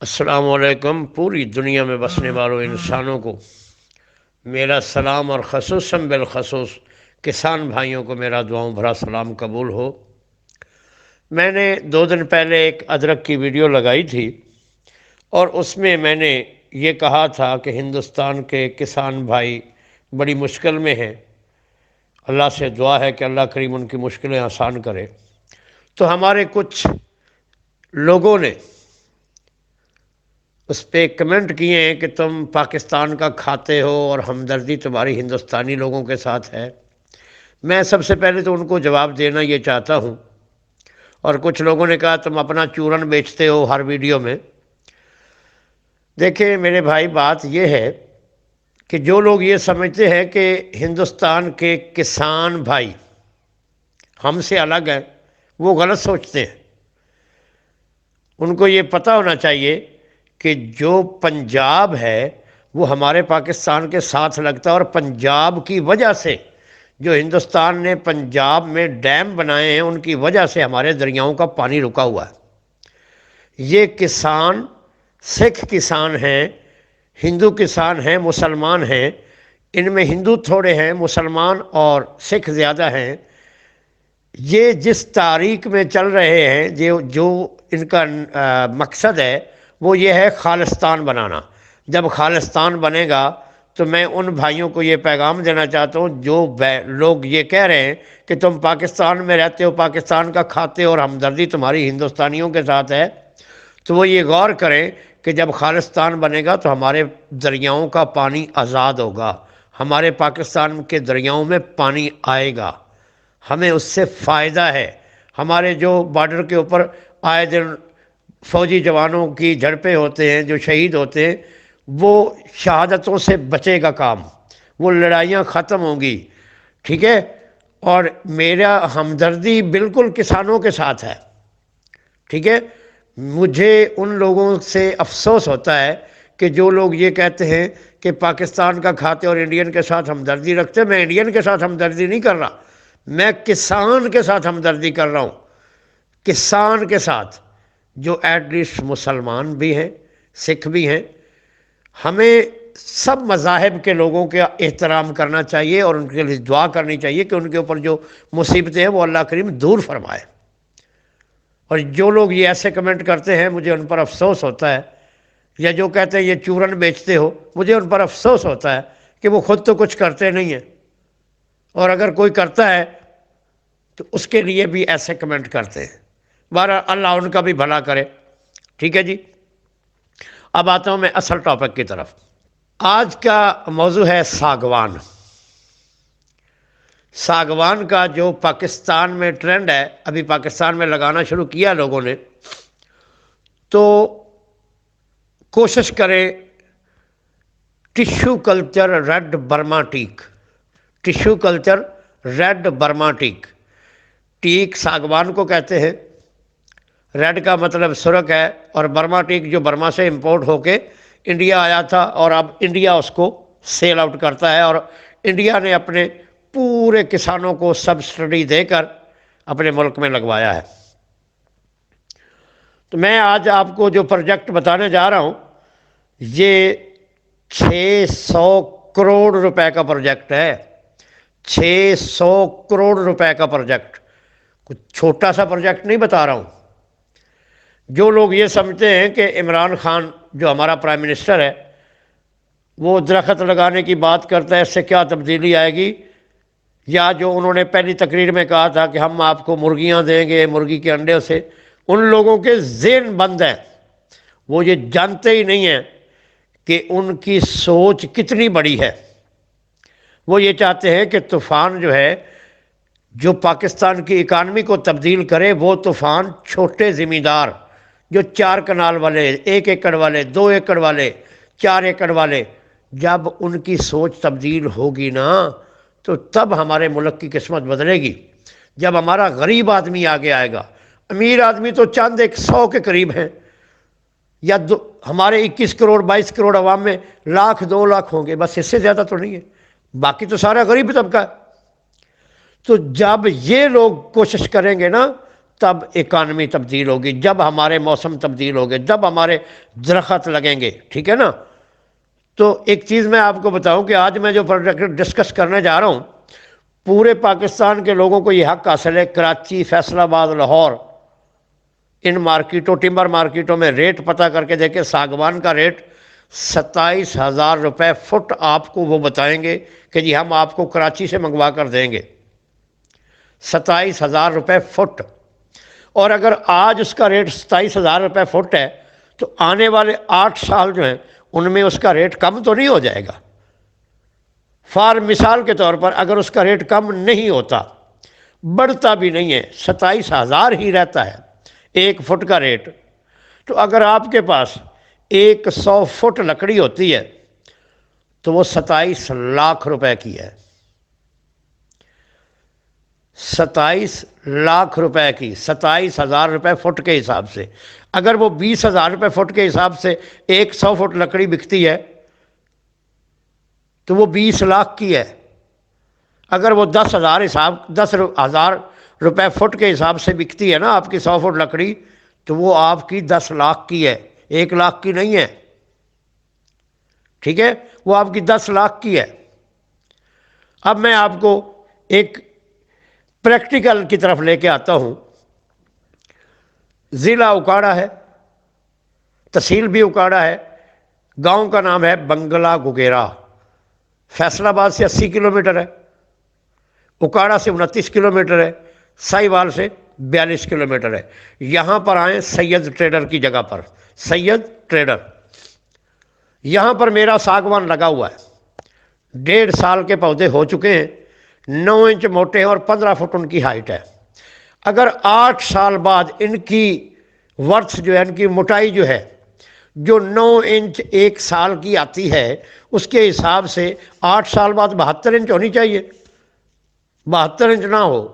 السلام علیکم۔ پوری دنیا میں بسنے والوں انسانوں کو میرا سلام، اور خصوصاً بالخصوص کسان بھائیوں کو میرا دعاؤں بھرا سلام قبول ہو۔ میں نے 2 دن پہلے ایک ادرک کی ویڈیو لگائی تھی، اور اس میں میں نے یہ کہا تھا کہ ہندوستان کے کسان بھائی بڑی مشکل میں ہیں، اللہ سے دعا ہے کہ اللہ کریم ان کی مشکلیں آسان کرے۔ تو ہمارے کچھ لوگوں نے اس پہ کمنٹ کیے ہیں کہ تم پاکستان کا کھاتے ہو اور ہمدردی تمہاری ہندوستانی لوگوں کے ساتھ ہے۔ میں سب سے پہلے تو ان کو جواب دینا یہ چاہتا ہوں، اور کچھ لوگوں نے کہا تم اپنا چورن بیچتے ہو ہر ویڈیو میں۔ دیکھیں میرے بھائی، بات یہ ہے کہ جو لوگ یہ سمجھتے ہیں کہ ہندوستان کے کسان بھائی ہم سے الگ ہیں، وہ غلط سوچتے ہیں۔ ان کو یہ پتہ ہونا چاہیے کہ جو پنجاب ہے وہ ہمارے پاکستان کے ساتھ لگتا ہے، اور پنجاب کی وجہ سے جو ہندوستان نے پنجاب میں ڈیم بنائے ہیں ان کی وجہ سے ہمارے دریاؤں کا پانی رکا ہوا ہے۔ یہ کسان سکھ کسان ہیں، ہندو کسان ہیں، مسلمان ہیں۔ ان میں ہندو تھوڑے ہیں، مسلمان اور سکھ زیادہ ہیں۔ یہ جس تاریخ میں چل رہے ہیں، جو ان کا مقصد ہے وہ یہ ہے خالصتان بنانا۔ جب خالصتان بنے گا تو میں ان بھائیوں کو یہ پیغام دینا چاہتا ہوں جو لوگ یہ کہہ رہے ہیں کہ تم پاکستان میں رہتے ہو، پاکستان کا کھاتے ہو اور ہمدردی تمہاری ہندوستانیوں کے ساتھ ہے، تو وہ یہ غور کریں کہ جب خالصتان بنے گا تو ہمارے دریاؤں کا پانی آزاد ہوگا، ہمارے پاکستان کے دریاؤں میں پانی آئے گا، ہمیں اس سے فائدہ ہے۔ ہمارے جو بارڈر کے اوپر آئے دن فوجی جوانوں کی جھڑپیں ہوتے ہیں، جو شہید ہوتے ہیں، وہ شہادتوں سے بچے گا کام، وہ لڑائیاں ختم ہوں گی، ٹھیک ہے؟ اور میرا ہمدردی بالکل کسانوں کے ساتھ ہے، ٹھیک ہے؟ مجھے ان لوگوں سے افسوس ہوتا ہے کہ جو لوگ یہ کہتے ہیں کہ پاکستان کا کھاتے اور انڈین کے ساتھ ہمدردی رکھتے۔ میں انڈین کے ساتھ ہمدردی نہیں کر رہا، میں کسان کے ساتھ ہمدردی کر رہا ہوں، کسان کے ساتھ، جو ایٹ لیسٹ مسلمان بھی ہیں، سکھ بھی ہیں۔ ہمیں سب مذاہب کے لوگوں کا احترام کرنا چاہیے اور ان کے لیے دعا کرنی چاہیے کہ ان کے اوپر جو مصیبتیں ہیں وہ اللہ کریم دور فرمائے۔ اور جو لوگ یہ ایسے کمنٹ کرتے ہیں مجھے ان پر افسوس ہوتا ہے، یا جو کہتے ہیں یہ چورن بیچتے ہو، مجھے ان پر افسوس ہوتا ہے کہ وہ خود تو کچھ کرتے نہیں ہیں، اور اگر کوئی کرتا ہے تو اس کے لیے بھی ایسے کمنٹ کرتے ہیں۔ بہرحال اللہ ان کا بھی بھلا کرے، ٹھیک ہے جی؟ اب آتا ہوں میں اصل ٹاپک کی طرف۔ آج کا موضوع ہے ساگوان۔ ساگوان کا جو پاکستان میں ٹرینڈ ہے، ابھی پاکستان میں لگانا شروع کیا لوگوں نے، تو کوشش کریں ٹیشو کلچر ریڈ برما ٹیک، ٹیشو کلچر ریڈ برما ٹیک۔ ٹیک ساگوان کو کہتے ہیں، ریڈ کا مطلب سرخ ہے، اور برما ٹیک جو برما سے امپورٹ ہو کے انڈیا آیا تھا، اور اب انڈیا اس کو سیل آؤٹ کرتا ہے، اور انڈیا نے اپنے پورے کسانوں کو سبسڈی دے کر اپنے ملک میں لگوایا ہے۔ تو میں آج آپ کو جو پروجیکٹ بتانے جا رہا ہوں، یہ 600 کروڑ روپے کا پروجیکٹ ہے۔ 600 کروڑ روپے کا پروجیکٹ، کچھ چھوٹا سا پروجیکٹ نہیں بتا رہا ہوں۔ جو لوگ یہ سمجھتے ہیں کہ عمران خان جو ہمارا پرائم منسٹر ہے وہ درخت لگانے کی بات کرتا ہے، اس سے کیا تبدیلی آئے گی، یا جو انہوں نے پہلی تقریر میں کہا تھا کہ ہم آپ کو مرغیاں دیں گے مرغی کے انڈے سے، ان لوگوں کے ذہن بند ہیں، وہ یہ جانتے ہی نہیں ہیں کہ ان کی سوچ کتنی بڑی ہے۔ وہ یہ چاہتے ہیں کہ طوفان جو ہے جو پاکستان کی اکانومی کو تبدیل کرے، وہ طوفان چھوٹے زمیندار جو 4 کنال والے، 1 ایکڑ والے، 2 ایکڑ والے، 4 ایکڑ والے، جب ان کی سوچ تبدیل ہوگی نا تو تب ہمارے ملک کی قسمت بدلے گی۔ جب ہمارا غریب آدمی آگے آئے گا، امیر آدمی تو چند 100 کے قریب ہیں، یا ہمارے 21 کروڑ 22 کروڑ عوام میں 1,00,000 2 لاکھ ہوں گے، بس اس سے زیادہ تو نہیں ہے، باقی تو سارا غریب طبقہ ہے۔ تو جب یہ لوگ کوشش کریں گے نا تب اکانومی تبدیل ہوگی، جب ہمارے موسم تبدیل ہوگے، جب ہمارے درخت لگیں گے، ٹھیک ہے نا؟ تو ایک چیز میں آپ کو بتاؤں کہ آج میں جو پروجیکٹ ڈسکس کرنے جا رہا ہوں، پورے پاکستان کے لوگوں کو یہ حق حاصل ہے، کراچی، فیصل آباد، لاہور، ان مارکیٹوں، ٹمبر مارکیٹوں میں ریٹ پتہ کر کے دیکھیں، ساگوان کا ریٹ 27,000 روپے فٹ آپ کو وہ بتائیں گے کہ جی ہم آپ کو کراچی سے منگوا کر دیں گے، 27,000 روپے فٹ۔ اور اگر آج اس کا ریٹ 27,000 روپے فٹ ہے تو آنے والے 8 سال جو ہیں ان میں اس کا ریٹ کم تو نہیں ہو جائے گا؟ فار مثال کے طور پر اگر اس کا ریٹ کم نہیں ہوتا، بڑھتا بھی نہیں ہے، 27,000 ہی رہتا ہے ایک فٹ کا ریٹ، تو اگر آپ کے پاس 100 فٹ لکڑی ہوتی ہے تو وہ 27 لاکھ روپے کی ہے، 27 لاکھ روپے کی، 27,000 روپے فٹ کے حساب سے۔ اگر وہ 20,000 روپے فٹ کے حساب سے 100 فٹ لکڑی بکتی ہے تو وہ 20 لاکھ کی ہے۔ اگر وہ 10,000 روپے فٹ کے حساب سے بکتی ہے نا آپ کی 100 فٹ لکڑی، تو وہ آپ کی 10 لاکھ کی ہے، 1 لاکھ کی نہیں ہے، ٹھیک ہے؟ وہ آپ کی 10 لاکھ کی ہے۔ اب میں آپ کو ایک پریکٹیکل کی طرف لے کے آتا ہوں۔ ضلع اکاڑا ہے، تحصیل بھی اکاڑا ہے، گاؤں کا نام ہے بنگلہ گگیرا، فیصل آباد سے 80 کلومیٹر ہے، اکاڑا سے 29 کلومیٹر ہے، ساہیوال سے 42 کلومیٹر ہے۔ یہاں پر آئیں سید ٹریڈر کی جگہ پر، سید ٹریڈر، یہاں پر میرا ساگوان لگا ہوا ہے، 1.5 سال کے پودے ہو چکے ہیں، 9 انچ موٹے ہیں اور 15 فٹ ان کی ہائٹ ہے۔ اگر 8 سال بعد ان کی ورتھ جو ہے، ان کی موٹائی جو ہے، جو 9 انچ 1 سال کی آتی ہے، اس کے حساب سے 8 سال بعد 72 انچ ہونی چاہیے۔ 72 انچ نہ ہو،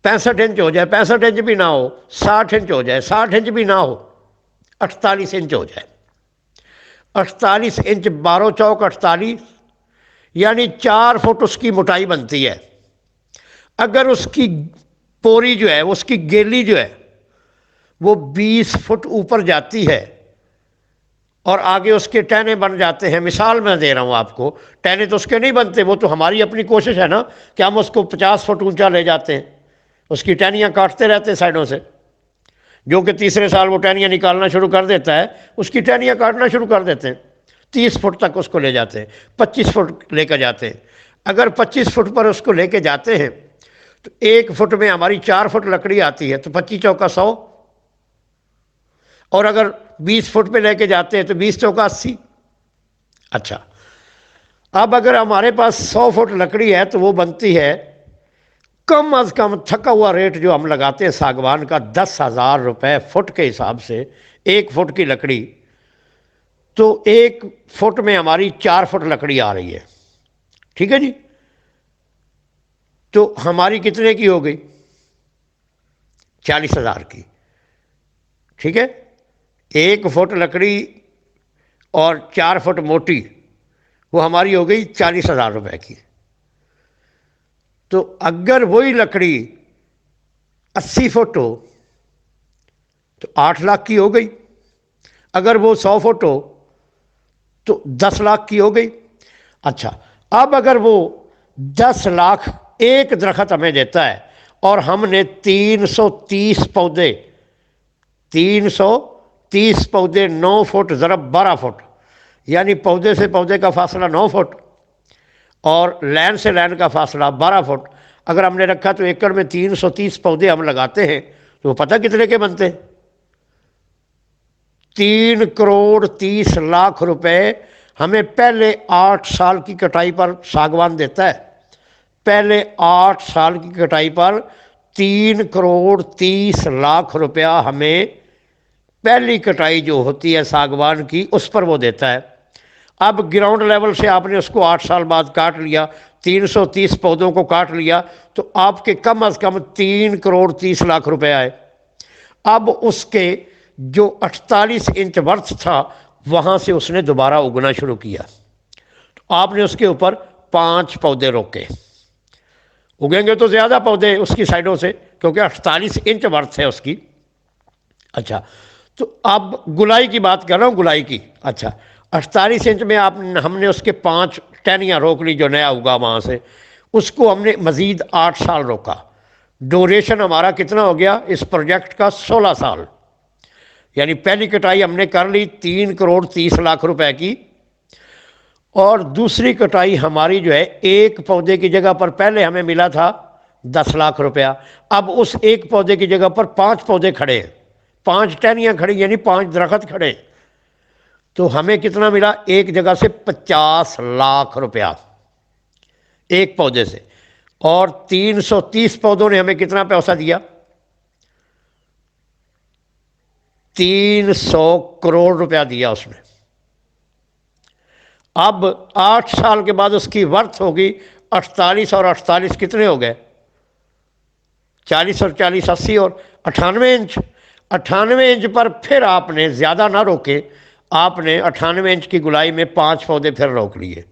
65 انچ ہو جائے، 65 انچ بھی نہ ہو، 60 انچ ہو جائے، 60 انچ بھی نہ ہو، 48 انچ ہو جائے۔ 48 انچ 12 چوک 48، یعنی 4 فٹ اس کی موٹائی بنتی ہے۔ اگر اس کی پوری جو ہے، اس کی گیلی جو ہے وہ 20 فٹ اوپر جاتی ہے اور آگے اس کے ٹہنے بن جاتے ہیں، مثال میں دے رہا ہوں آپ کو، ٹہنے تو اس کے نہیں بنتے، وہ تو ہماری اپنی کوشش ہے نا کہ ہم اس کو 50 فٹ اونچا لے جاتے ہیں، اس کی ٹہنیاں کاٹتے رہتے ہیں سائڈوں سے، جو کہ تیسرے سال وہ ٹہنیاں نکالنا شروع کر دیتا ہے، اس کی ٹہنیاں کاٹنا شروع کر دیتے ہیں، 30 فٹ تک اس کو لے جاتے ہیں، 25 فٹ لے کر جاتے ہیں۔ اگر 25 فٹ پر اس کو لے کے جاتے ہیں تو 1 فٹ میں ہماری 4 فٹ لکڑی آتی ہے، تو 25 چوکا 100، اور اگر 20 فٹ پہ لے کے جاتے ہیں تو 20 چوکا 80۔ اچھا، اب اگر ہمارے پاس 100 فٹ لکڑی ہے تو وہ بنتی ہے کم از کم، تھکا ہوا ریٹ جو ہم لگاتے ہیں ساگوان کا 10,000 روپے فٹ کے حساب سے، 1 فٹ کی لکڑی، تو 1 فٹ میں ہماری 4 فٹ لکڑی آ رہی ہے، ٹھیک ہے جی؟ تو ہماری کتنے کی ہو گئی؟ 40,000 کی، ٹھیک ہے؟ 1 فٹ لکڑی اور 4 فٹ موٹی، وہ ہماری ہو گئی 40,000 روپے کی۔ تو اگر وہی لکڑی 80 فٹ ہو تو 8 لاکھ کی ہو گئی، اگر وہ 100 فٹ ہو تو 10 لاکھ کی ہو گئی۔ اچھا، اب اگر وہ 10 لاکھ ایک درخت ہمیں دیتا ہے اور ہم نے 330 پودے، 330 پودے 9 فٹ ضرب 12 فٹ، یعنی پودے سے پودے کا فاصلہ 9 فٹ اور لین سے لین کا فاصلہ 12 فٹ، اگر ہم نے رکھا تو ایکڑ میں 330 پودے ہم لگاتے ہیں تو وہ پتہ کتنے کے بنتے ہیں؟ 3,30,00,000 روپے ہمیں پہلے 8 سال کی کٹائی پر ساگوان دیتا ہے۔ پہلے 8 سال کی کٹائی پر 3,30,00,000 روپیہ ہمیں پہلی کٹائی جو ہوتی ہے ساگوان کی اس پر وہ دیتا ہے۔ اب گراؤنڈ لیول سے آپ نے اس کو 8 سال بعد کاٹ لیا، 330 پودوں کو کاٹ لیا، تو آپ کے کم از کم 3,30,00,000 روپے آئے۔ اب اس کے جو 48 انچ ورتھ تھا وہاں سے اس نے دوبارہ اگنا شروع کیا، تو آپ نے اس کے اوپر 5 پودے روکے، اگیں گے تو زیادہ پودے اس کی سائڈوں سے، کیونکہ 48 انچ ورتھ ہے اس کی۔ اچھا، تو اب گلائی کی بات کر رہا ہوں، گلائی کی۔ اچھا، 48 انچ میں ہم نے اس کے 5 ٹہنیاں روک لی جو نیا ہوگا وہاں سے، اس کو ہم نے مزید 8 سال روکا۔ ڈوریشن ہمارا کتنا ہو گیا اس پروجیکٹ کا؟ 16 سال۔ یعنی پہلی کٹائی ہم نے کر لی 3 کروڑ 30 لاکھ روپے کی، اور دوسری کٹائی ہماری جو ہے ایک پودے کی جگہ پر پہلے ہمیں ملا تھا 10 لاکھ روپیہ، اب اس ایک پودے کی جگہ پر 5 پودے کھڑے ہیں، 5 ٹہنیاں کھڑی، یعنی 5 درخت کھڑے، تو ہمیں کتنا ملا؟ ایک جگہ سے 50 لاکھ روپیہ ایک پودے سے، اور 330 پودوں نے ہمیں کتنا پیسہ دیا؟ 300 کروڑ روپیہ دیا اس نے۔ اب 8 سال کے بعد اس کی ورتھ ہوگی 48، اور 48 کتنے ہو گئے؟ 40 اور 40 80 اور 98 انچ۔ 98 انچ پر پھر آپ نے زیادہ نہ روکے، آپ نے 98 انچ کی گلائی میں 5 پودے پھر روک لیے۔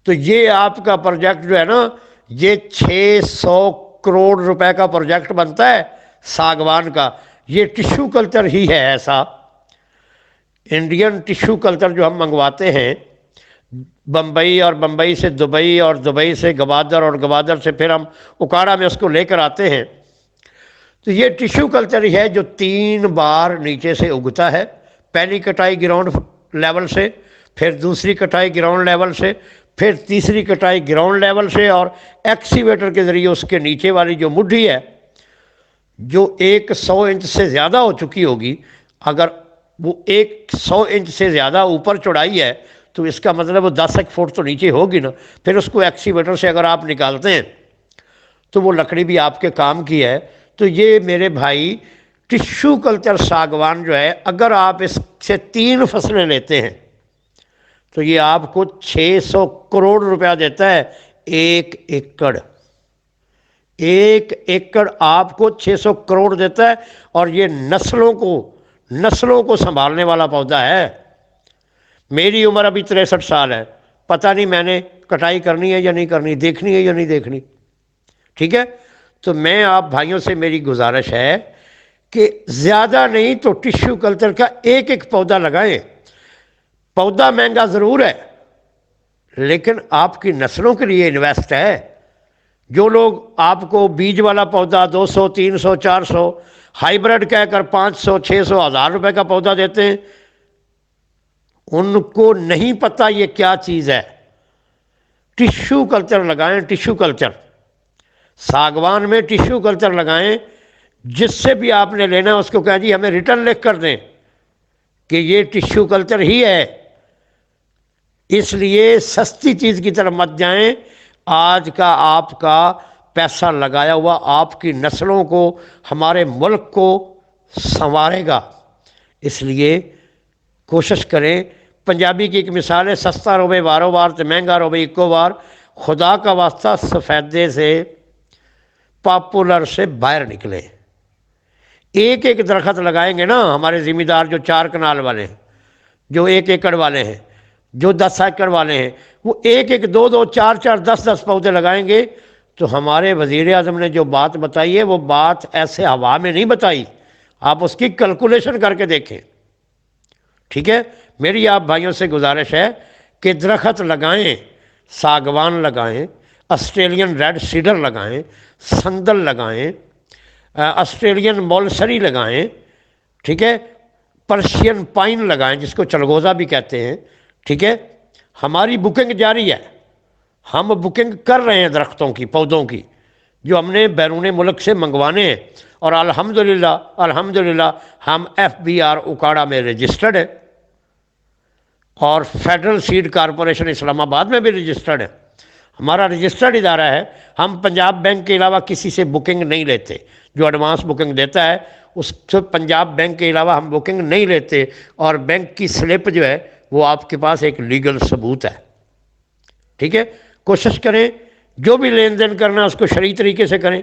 تو یہ آپ کا پروجیکٹ جو ہے نا، یہ 600 کروڑ روپے کا پروجیکٹ بنتا ہے ساگوان کا۔ یہ ٹیشو کلچر ہی ہے ایسا، انڈین ٹیشو کلچر جو ہم منگواتے ہیں بمبئی، اور بمبئی سے دبئی، اور دبئی سے گوادر، اور گوادر سے پھر ہم اکاڑا میں اس کو لے کر آتے ہیں، تو یہ ٹیشو کلچر ہی ہے جو 3 بار نیچے سے اگتا ہے۔ پہلی کٹائی گراؤنڈ لیول سے، پھر دوسری کٹائی گراؤنڈ لیول سے، پھر تیسری کٹائی گراؤنڈ لیول سے، اور ایکسیویٹر کے ذریعے اس کے نیچے والی جو مڈھی ہے جو 100 انچ سے زیادہ ہو چکی ہوگی، اگر وہ 100 انچ سے زیادہ اوپر چوڑائی ہے تو اس کا مطلب وہ 10 فٹ تو نیچے ہوگی نا، پھر اس کو ایکسیویٹر سے اگر آپ نکالتے ہیں تو وہ لکڑی بھی آپ کے کام کی ہے۔ تو یہ میرے بھائی ٹیشو کلچر ساگوان جو ہے، اگر آپ اس سے 3 فصلیں لیتے ہیں تو یہ آپ کو 600 کروڑ روپیہ دیتا ہے 1 ایکڑ۔ 1 ایکڑ آپ کو 600 کروڑ دیتا ہے، اور یہ نسلوں کو سنبھالنے والا پودا ہے۔ میری عمر ابھی 63 سال ہے، پتہ نہیں میں نے کٹائی کرنی ہے یا نہیں کرنی، دیکھنی ہے یا نہیں دیکھنی، ٹھیک ہے؟ تو میں آپ بھائیوں سے میری گزارش ہے کہ زیادہ نہیں تو ٹیشو کلچر کا ایک پودا لگائیں۔ پودا مہنگا ضرور ہے، لیکن آپ کی نسلوں کے لیے انویسٹ ہے۔ جو لوگ آپ کو بیج والا پودا 200 300 400 ہائیبرڈ کہہ کر 500 600 1000 روپے کا پودا دیتے ہیں، ان کو نہیں پتہ یہ کیا چیز ہے۔ ٹیشو کلچر لگائیں، ٹیشو کلچر ساگوان میں ٹیشو کلچر لگائیں۔ جس سے بھی آپ نے لینا اس کو کہا جی ہمیں ریٹرن لکھ کر دیں کہ یہ ٹیشو کلچر ہی ہے۔ اس لیے سستی چیز کی طرف مت جائیں، آج کا آپ کا پیسہ لگایا ہوا آپ کی نسلوں کو، ہمارے ملک کو سنوارے گا۔ اس لیے کوشش کریں۔ پنجابی کی ایک مثال ہے، سستا روے وارو وار تو مہنگا روے اکو وار۔ خدا کا واسطہ سفیدے سے پاپولر سے باہر نکلے۔ ایک درخت لگائیں گے نا، ہمارے ذمہ دار جو 4 کنال والے ہیں، جو 1 ایکڑ والے ہیں، جو 10 ایکڑ والے ہیں، وہ 1 2 2 4 4 10 پودے لگائیں گے تو ہمارے وزیر اعظم نے جو بات بتائی ہے وہ بات ایسے ہوا میں نہیں بتائی، آپ اس کی کیلکولیشن کر کے دیکھیں، ٹھیک ہے؟ میری آپ بھائیوں سے گزارش ہے کہ درخت لگائیں، ساگوان لگائیں، آسٹریلین ریڈ سیڈر لگائیں، سندل لگائیں، آسٹریلین مولسری لگائیں، ٹھیک ہے؟ پرشین پائن لگائیں جس کو چلغوزہ بھی کہتے ہیں، ٹھیک ہے؟ ہماری بکنگ جاری ہے، ہم بکنگ کر رہے ہیں درختوں کی، پودوں کی، جو ہم نے بیرون ملک سے منگوانے ہیں، اور الحمدللہ ہم FBR اکاڑا میں رجسٹرڈ ہے، اور فیڈرل سیڈ کارپوریشن اسلام آباد میں بھی رجسٹرڈ ہے، ہمارا رجسٹرڈ ادارہ ہے۔ ہم پنجاب بینک کے علاوہ کسی سے بکنگ نہیں لیتے، جو ایڈوانس بکنگ دیتا ہے اس سے پنجاب بینک کے علاوہ ہم بکنگ نہیں لیتے، اور بینک کی سلپ جو ہے وہ آپ کے پاس ایک لیگل ثبوت ہے، ٹھیک ہے؟ کوشش کریں جو بھی لین دین کرنا اس کو شرعی طریقے سے کریں،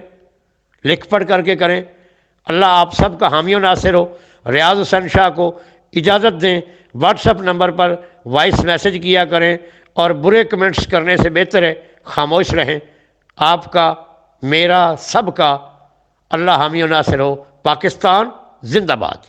لکھ پڑھ کر کے کریں۔ اللہ آپ سب کا حامی و ناصر ہو۔ ریاض حسین شاہ کو اجازت دیں، واٹس اپ نمبر پر وائس میسج کیا کریں، اور برے کمنٹس کرنے سے بہتر ہے خاموش رہیں۔ آپ کا، میرا، سب کا اللہ حامی و ناصر ہو۔ پاکستان زندہ باد۔